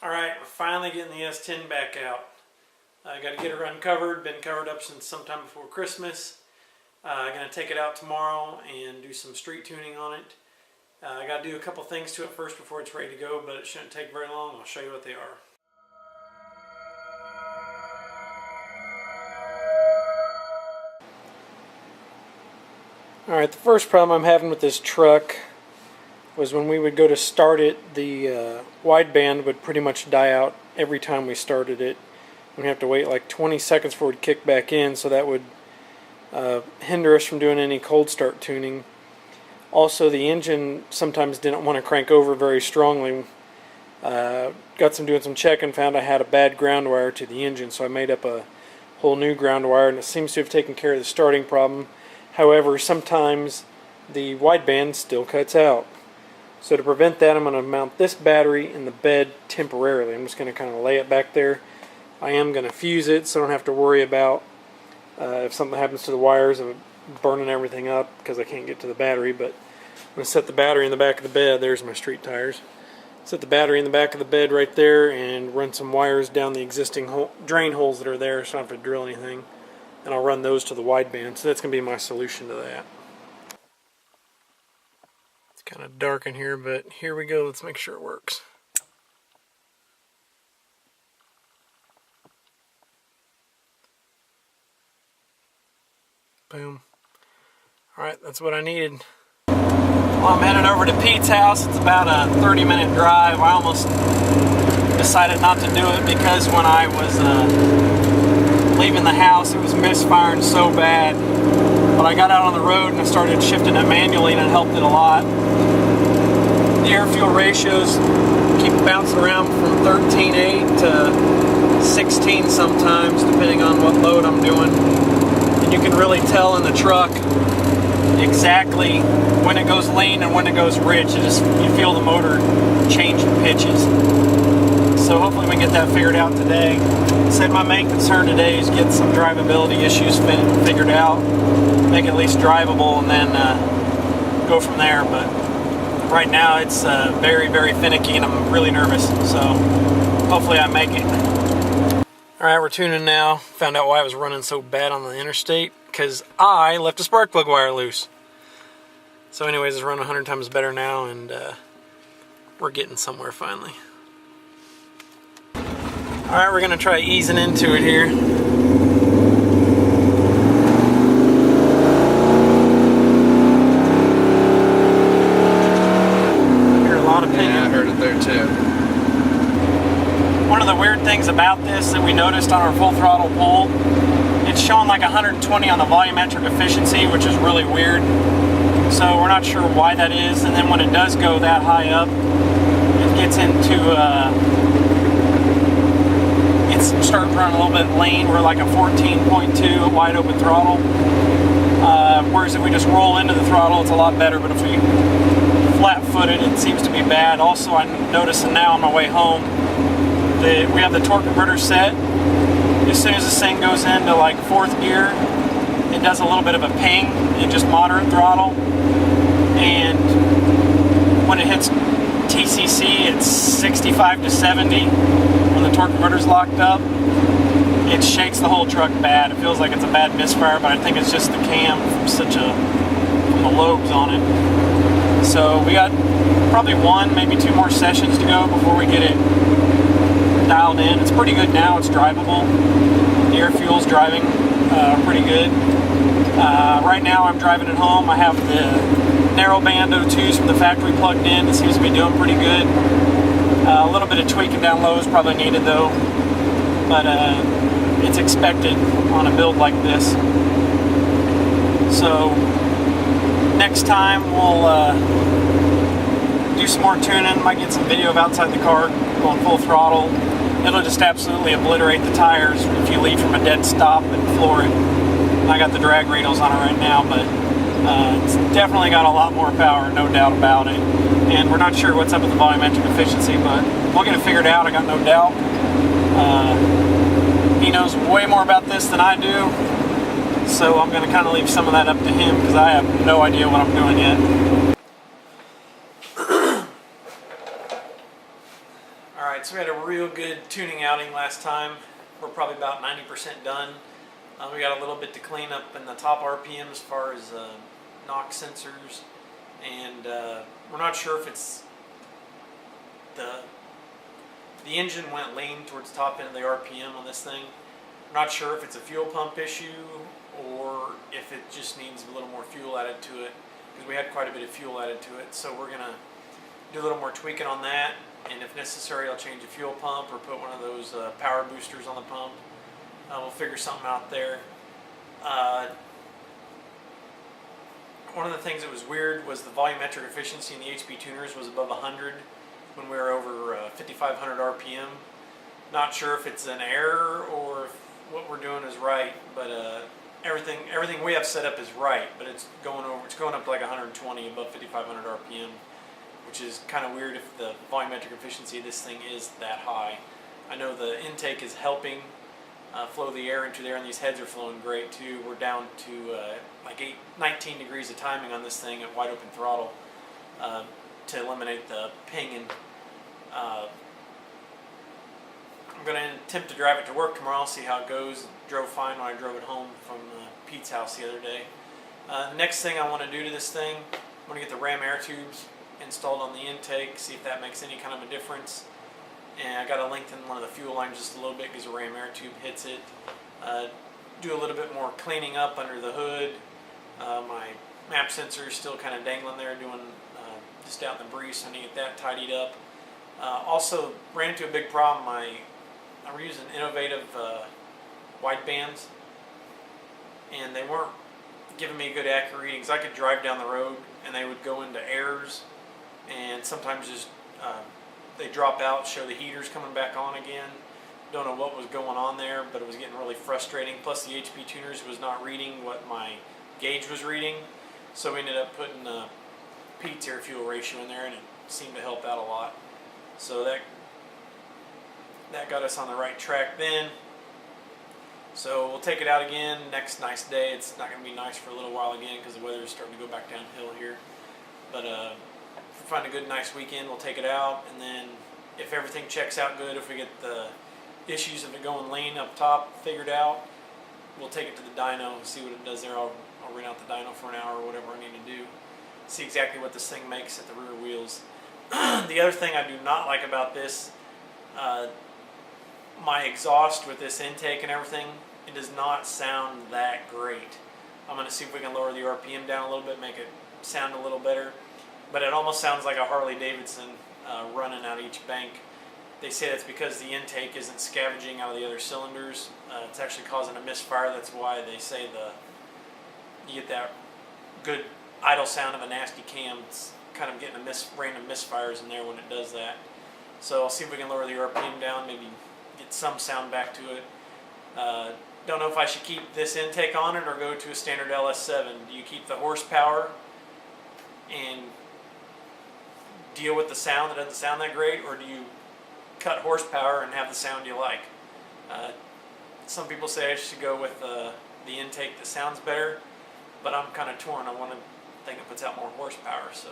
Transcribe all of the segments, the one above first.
Alright, we're finally getting the S10 back out. I got to get her uncovered, been covered up since sometime before Christmas. I'm going to take it out tomorrow and do some street tuning on it. I got to do a couple things to it first before it's ready to go, but it shouldn't take very long. I'll show you what they are. Alright, the first problem I'm having with this truck was when we would go to start it, the wideband would pretty much die out every time we started it. We'd have to wait like 20 seconds before it would kick back in, so that would hinder us from doing any cold start tuning. Also, the engine sometimes didn't want to crank over very strongly. Doing some checking, found I had a bad ground wire to the engine, so I made up a whole new ground wire, and it seems to have taken care of the starting problem. However, sometimes the wideband still cuts out. So to prevent that, I'm going to mount this battery in the bed temporarily. I'm just going to kind of lay it back there. I am going to fuse it so I don't have to worry about if something happens to the wires of burning everything up because I can't get to the battery. But I'm going to set the battery in the back of the bed. There's my street tires. Set the battery in the back of the bed right there and run some wires down the existing drain holes that are there so I don't have to drill anything. And I'll run those to the wideband. So that's going to be my solution to that. Kind of dark in here, but here we go. Let's make sure it works. Boom. Alright, that's what I needed. Well, I'm headed over to Pete's house. It's about a 30-minute drive. I almost decided not to do it because when I was leaving the house, it was misfiring so bad. But I got out on the road and I started shifting it manually, and it helped it a lot. The air-fuel ratios keep bouncing around from 13.8 to 16 sometimes, depending on what load I'm doing. And you can really tell in the truck exactly when it goes lean and when it goes rich. You feel the motor changing pitches. So hopefully we can get that figured out today. Said my main concern today is get some drivability issues figured out, make it at least drivable, and then go from there. But right now it's very, very finicky and I'm really nervous, so hopefully I make it. Alright, we're tuning now. Found out why I was running so bad on the interstate, because I left a spark plug wire loose. So anyways, it's running 100 times better now, and we're getting somewhere finally. Alright, we're going to try easing into it here. Yeah, I heard it there too. One of the weird things about this that we noticed on our full throttle pull, it's showing like 120 on the volumetric efficiency, which is really weird. So we're not sure why that is. And then when it does go that high up, it gets into it's starting to run a little bit lean. We're like a 14.2 wide open throttle. Whereas if we just roll into the throttle, it's a lot better. But if we flat-footed, it seems to be bad. Also, I'm noticing now on my way home that we have the torque converter set. As soon as this thing goes into like 4th gear, it does a little bit of a ping in just moderate throttle, and when it hits TCC, it's 65 to 70 when the torque converter's locked up. It shakes the whole truck bad. It feels like it's a bad misfire, but I think it's just the cam from the lobes on it. So we got probably 1, maybe 2 more sessions to go before we get it dialed in. It's pretty good now. It's drivable. The air fuel's driving pretty good. Right now I'm driving it home. I have the narrowband O2s from the factory plugged in. It seems to be doing pretty good. A little bit of tweaking down low is probably needed though, but it's expected on a build like this. So next time we'll do some more tuning. Might get some video of outside the car going full throttle. It'll just absolutely obliterate the tires if you leave from a dead stop and floor it. I got the drag radials on it right now, but it's definitely got a lot more power, no doubt about it. And we're not sure what's up with the volumetric efficiency, but we'll get it figured out, I got no doubt. He knows way more about this than I do, so I'm going to kind of leave some of that up to him because I have no idea what I'm doing yet. Alright, so we had a real good tuning outing last time. We're probably about 90% done. We got a little bit to clean up in the top RPM as far as knock sensors, and we're not sure if it's the engine went lean towards the top end of the RPM on this thing. We're not sure if it's a fuel pump issue or if it just needs a little more fuel added to it, because we had quite a bit of fuel added to it. So we're going to do a little more tweaking on that, and if necessary I'll change the fuel pump or put one of those power boosters on the pump. We'll figure something out there. One of the things that was weird was the volumetric efficiency in the HP tuners was above 100 when we were over 5,500 RPM. Not sure if it's an error or if what we're doing is right, but everything we have set up is right, but it's going up to like 120 above 5,500 RPM, which is kind of weird if the volumetric efficiency of this thing is that high. I know the intake is helping flow the air into there, and these heads are flowing great too. We're down to like 19 degrees of timing on this thing at wide open throttle to eliminate the pinging. I'm going to attempt to drive it to work tomorrow, see how it goes. It drove fine when I drove it home from Pete's house the other day. The next thing I want to do to this thing, I'm going to get the ram air tubes installed on the intake, see if that makes any kind of a difference. And I got to lengthen one of the fuel lines just a little bit because the ram air tube hits it. Do a little bit more cleaning up under the hood. My map sensor is still kind of dangling there, doing just out in the breeze, so I need to get that tidied up. Also ran into a big problem. I'm using innovative widebands, and they weren't giving me good accurate readings. I could drive down the road and they would go into errors, and sometimes just they drop out, show the heaters coming back on again. Don't know what was going on there, but it was getting really frustrating. Plus the HP tuners was not reading what my gauge was reading, so we ended up putting Pete's air fuel ratio in there, and it seemed to help out a lot. So that got us on the right track then. So we'll take it out again next nice day. It's not going to be nice for a little while again because the weather is starting to go back downhill here. But if we find a good nice weekend, we'll take it out, and then if everything checks out good, if we get the issues of it going lean up top figured out, we'll take it to the dyno and see what it does there. I'll rent out the dyno for an hour or whatever I need to do. See exactly what this thing makes at the rear wheels. The other thing I do not like about this, my exhaust with this intake and everything, it does not sound that great. I'm going to see if we can lower the RPM down a little bit, make it sound a little better. But it almost sounds like a Harley Davidson running out each bank. They say that's because the intake isn't scavenging out of the other cylinders. It's actually causing a misfire. That's why they say you get that good idle sound of a nasty cam. It's kind of getting random misfires in there when it does that. So I'll see if we can lower the RPM down, maybe get some sound back to it. Don't know if I should keep this intake on it or go to a standard LS7. Do you keep the horsepower and deal with the sound that doesn't sound that great, or do you cut horsepower and have the sound you like? Some people say I should go with the intake that sounds better, but I'm kind of torn. I think it puts out more horsepower, so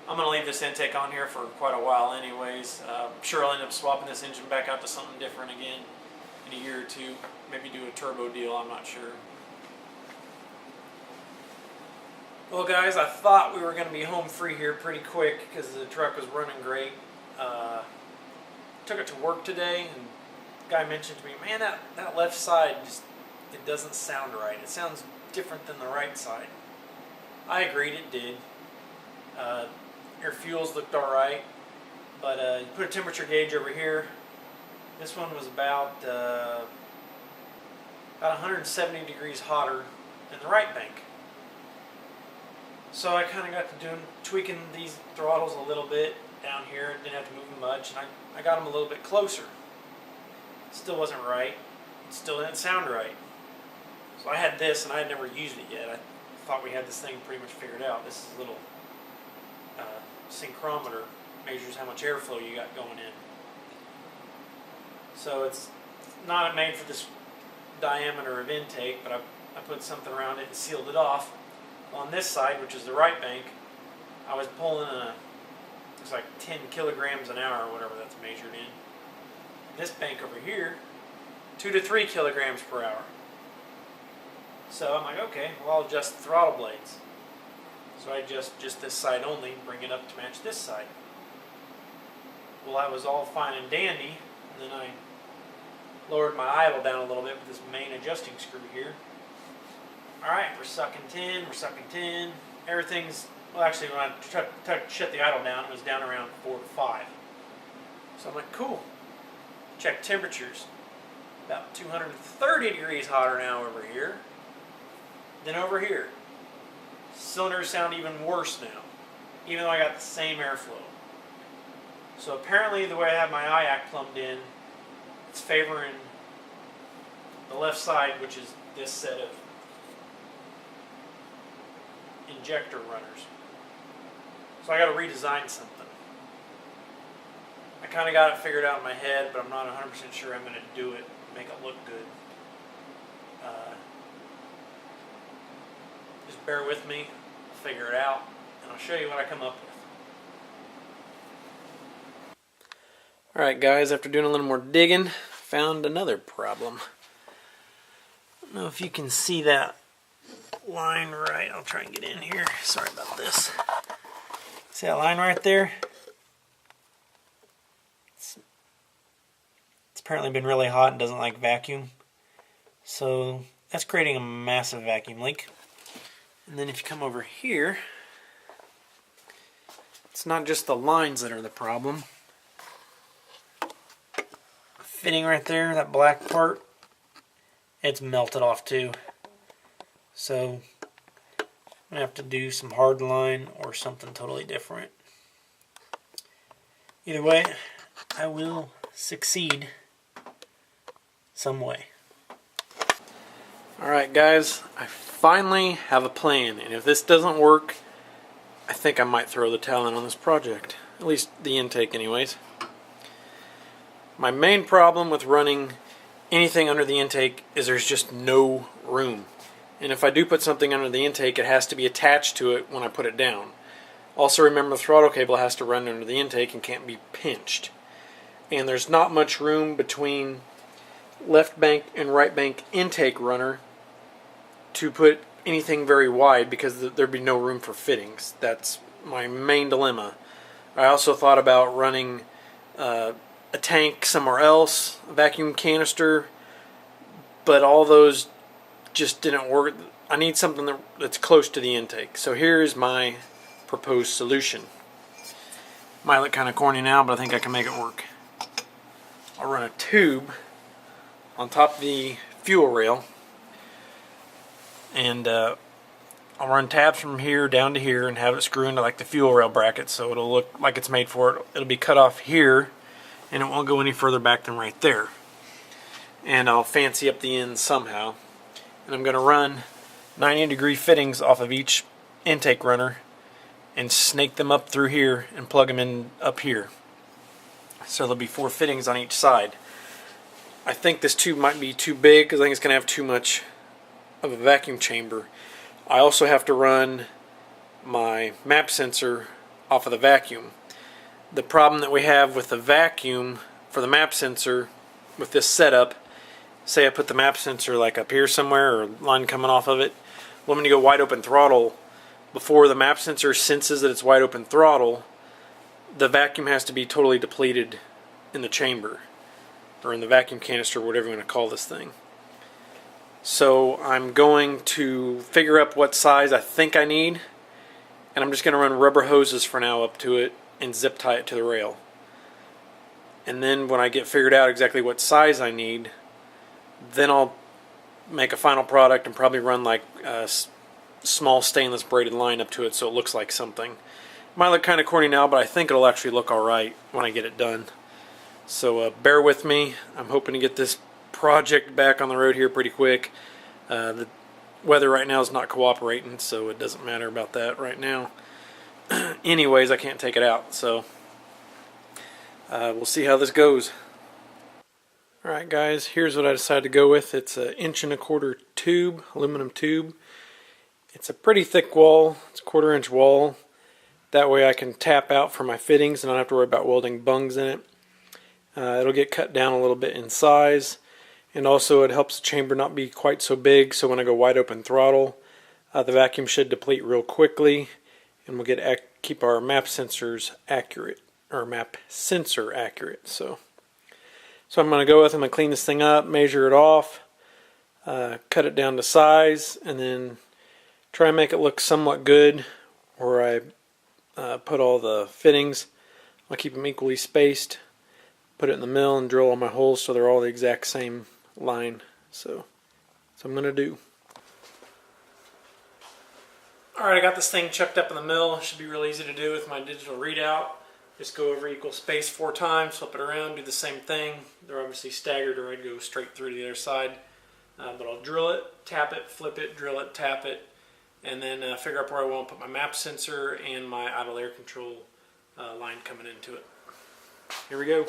I'm going to leave this intake on here for quite a while anyways. I'm sure I'll end up swapping this engine back out to something different again in a year or two. Maybe do a turbo deal, I'm not sure. Well guys, I thought we were going to be home free here pretty quick because the truck was running great. Took it to work today, and the guy mentioned to me, man, that left side it doesn't sound right. It sounds different than the right side. I agreed, it did. Air fuels looked alright, but you put a temperature gauge over here. This one was about 170 degrees hotter than the right bank. So I kind of got to tweaking these throttles a little bit down here. Didn't have to move them much, and I got them a little bit closer. Still wasn't right. It still didn't sound right. So I had this, and I had never used it yet. I thought we had this thing pretty much figured out. This is a little synchrometer, measures how much airflow you got going in. So it's not made for this diameter of intake, but I put something around it and sealed it off. On this side, which is the right bank, I was pulling looks like 10 kilograms an hour or whatever that's measured. this bank over here 2 to 3 kilograms per hour. So I'm like, okay, well, I'll adjust the throttle blades. So I adjust just this side only, bring it up to match this side. Well, that was all fine and dandy. And then I lowered my idle down a little bit with this main adjusting screw here. Alright, we're sucking 10, we're sucking 10. Everything's, well, actually, when I shut the idle down, it was down around 4 to 5. So I'm like, cool. Check temperatures. About 230 degrees hotter now over here than over here. Cylinders sound even worse now, even though I got the same airflow. So apparently the way I have my IAC plumbed in, it's favoring the left side, which is this set of injector runners. So I got to redesign something. I kind of got it figured out in my head, but I'm not 100% sure I'm going to do it, make it look good. Just bear with me, I'll figure it out, and I'll show you what I come up with. Alright guys, after doing a little more digging, found another problem. I don't know if you can see that line right. I'll try and get in here. Sorry about this. See that line right there? It's apparently been really hot and doesn't like vacuum. So that's creating a massive vacuum leak. And then if you come over here, it's not just the lines that are the problem. Fitting right there, that black part, it's melted off too. So I'm gonna have to do some hard line or something totally different. Either way, I will succeed some way. Alright guys, I finally have a plan, and if this doesn't work, I think I might throw the towel in on this project. At least the intake anyways. My main problem with running anything under the intake is there's just no room. And if I do put something under the intake, it has to be attached to it when I put it down. Also remember, the throttle cable has to run under the intake and can't be pinched. And there's not much room between left bank and right bank intake runner to put anything very wide, because there'd be no room for fittings. That's my main dilemma. I also thought about running a tank somewhere else, a vacuum canister, but all those just didn't work. I need something that's close to the intake. So here's my proposed solution. Might look kind of corny now, but I think I can make it work. I'll run a tube on top of the fuel rail, and I'll run tabs from here down to here and have it screw into like the fuel rail bracket, so it'll look like it's made for it. It'll be cut off here, and it won't go any further back than right there. And I'll fancy up the ends somehow. And I'm going to run 90-degree fittings off of each intake runner and snake them up through here and plug them in up here. So there'll be 4 fittings on each side. I think this tube might be too big because I think it's going to have too much of a vacuum chamber. I also have to run my map sensor off of the vacuum. The problem that we have with the vacuum for the map sensor with this setup, say I put the map sensor like up here somewhere, or line coming off of it, well, when you go wide open throttle, before the map sensor senses that it's wide open throttle, the vacuum has to be totally depleted in the chamber, or in the vacuum canister, whatever you want to call this thing. So I'm going to figure out what size I think I need, and I'm just going to run rubber hoses for now up to it and zip tie it to the rail. And then when I get figured out exactly what size I need, then I'll make a final product and probably run like a small stainless braided line up to it so it looks like something. It might look kind of corny now, but I think it'll actually look alright when I get it done. So bear with me. I'm hoping to get this project back on the road here pretty quick. The weather right now is not cooperating, so it doesn't matter about that right now. Anyways, I can't take it out, so we'll see how this goes. Alright guys, here's what I decided to go with. It's an 1.25 inch tube, aluminum tube. It's a pretty thick wall. It's a 1/4 inch wall. That way I can tap out for my fittings and I don't have to worry about welding bungs in it. It'll get cut down a little bit in size, and also it helps the chamber not be quite so big, so when I go wide open throttle, the vacuum should deplete real quickly, and we'll keep our map sensors accurate, or map sensor accurate. So I'm going to go with, I'm going to clean this thing up, measure it off, cut it down to size, and then try and make it look somewhat good where I put all the fittings. I'll keep them equally spaced, put it in the mill, and drill all my holes so they're all the exact same line. So that's what I'm going to do. Alright, I got this thing chucked up in the mill. It should be real easy to do with my digital readout. Just go over equal space 4 times, flip it around, do the same thing. They're obviously staggered, or I'd go straight through to the other side. But I'll drill it, tap it, flip it, drill it, tap it, and then figure out where I want to put my map sensor and my idle air control line coming into it. Here we go.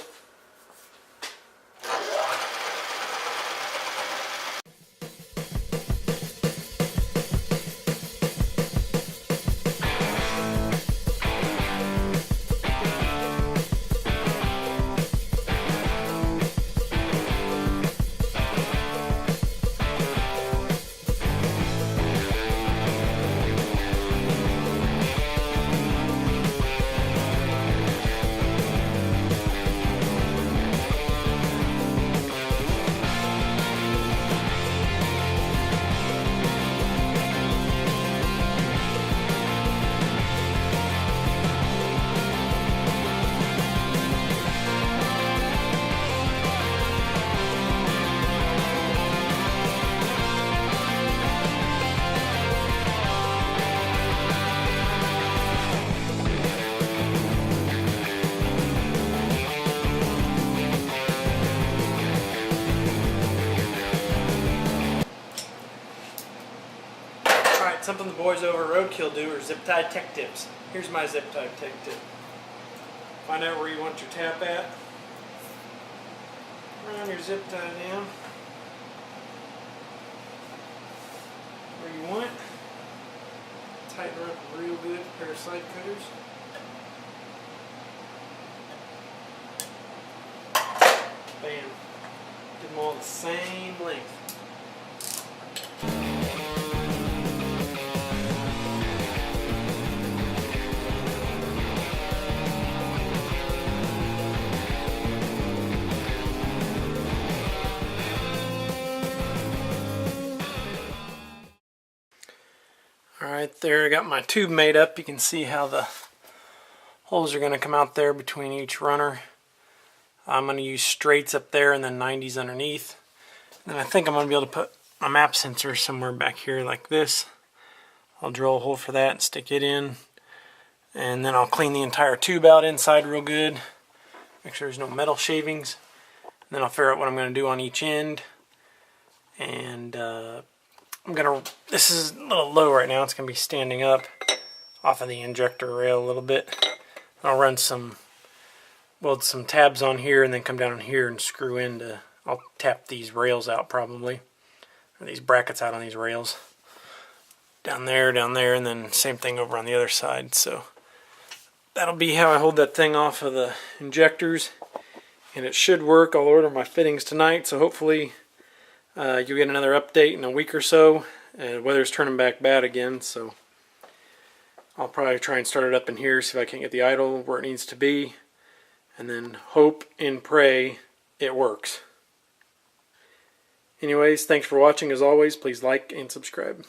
Something the boys over at Roadkill do are zip tie tech tips. Here's my zip tie tech tip. Find out where you want your tap at. Run your zip tie down where you want it. Tighten her up real good with a pair of side cutters. Bam. Get them all the same length. Alright, there I got my tube made up. You can see how the holes are going to come out there between each runner. I'm going to use straights up there and then 90s underneath. And I think I'm going to be able to put my map sensor somewhere back here like this. I'll drill a hole for that and stick it in. And then I'll clean the entire tube out inside real good. Make sure there's no metal shavings. And then I'll figure out what I'm going to do on each end. And this is a little low right now. It's going to be standing up off of the injector rail a little bit. I'll run weld some tabs on here and then come down here and screw into, I'll tap these rails out probably, or these brackets out on these rails. Down there, and then same thing over on the other side. So that'll be how I hold that thing off of the injectors. And it should work. I'll order my fittings tonight, so hopefully you'll get another update in a week or so. Weather's turning back bad again, so I'll probably try and start it up in here, see if I can get the idle where it needs to be, and then hope and pray it works. Anyways, thanks for watching. As always, please like and subscribe.